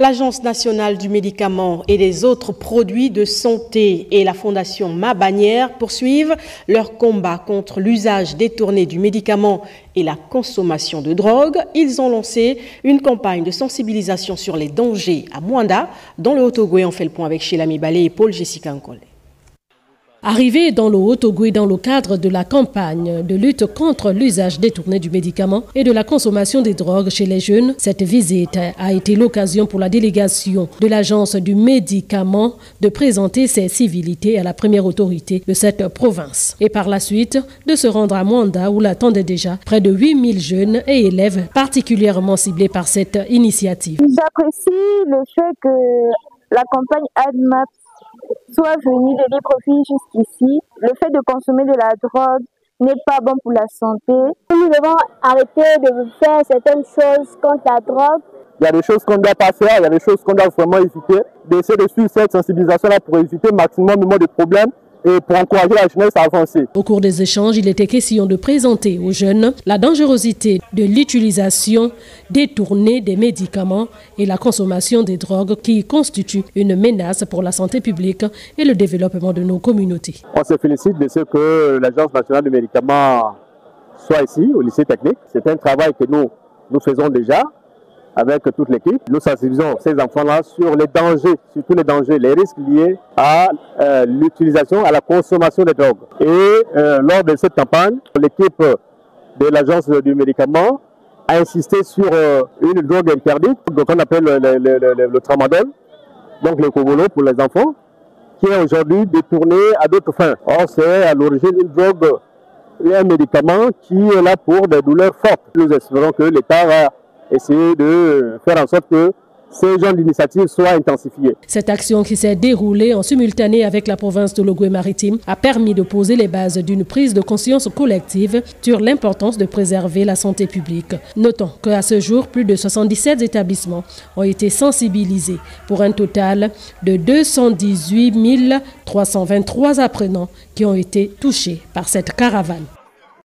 L'Agence nationale du médicament et des autres produits de santé et la Fondation Ma Bannière poursuivent leur combat contre l'usage détourné du médicament et la consommation de drogue. Ils ont lancé une campagne de sensibilisation sur les dangers à Mwanda. Dans le Haut-Ogooué, on fait le point avec Chélami Balé et Paul Jessica Nkole. Arrivé dans le Haut-Ogooué dans le cadre de la campagne de lutte contre l'usage détourné du médicament et de la consommation des drogues chez les jeunes, cette visite a été l'occasion pour la délégation de l'Agence du médicament de présenter ses civilités à la première autorité de cette province et par la suite de se rendre à Mwanda où l'attendaient déjà près de 8000 jeunes et élèves particulièrement ciblés par cette initiative. J'apprécie le fait que la campagne ADMAP soit venu donner profit jusqu'ici. Le fait de consommer de la drogue n'est pas bon pour la santé. Nous devons arrêter de faire certaines choses contre la drogue. Il y a des choses qu'on ne doit pas faire, il y a des choses qu'on doit vraiment éviter. D'essayer de suivre cette sensibilisation-là pour éviter le maximum de problèmes et pour encourager la jeunesse à avancer. Au cours des échanges, il était question de présenter aux jeunes la dangerosité de l'utilisation détournée des médicaments et la consommation des drogues qui constituent une menace pour la santé publique et le développement de nos communautés. On se félicite de ce que l'Agence nationale du médicament soit ici, au lycée technique. C'est un travail que nous faisons déjà avec toute l'équipe. Nous sensibilisons ces enfants-là sur les dangers, surtout les dangers, les risques liés à l'utilisation, à la consommation de drogues. Et lors de cette campagne, l'équipe de l'Agence du médicament a insisté sur une drogue interdite, qu'on appelle le tramadol, donc le cogolo pour les enfants, qui est aujourd'hui détourné à d'autres fins. Or, c'est à l'origine une drogue et un médicament qui est là pour des douleurs fortes. Nous espérons que l'État va essayer de faire en sorte que ces genres d'initiatives soient intensifiées. Cette action qui s'est déroulée en simultané avec la province de l'Ogooué-Maritime a permis de poser les bases d'une prise de conscience collective sur l'importance de préserver la santé publique. Notons qu'à ce jour, plus de 77 établissements ont été sensibilisés pour un total de 218 323 apprenants qui ont été touchés par cette caravane.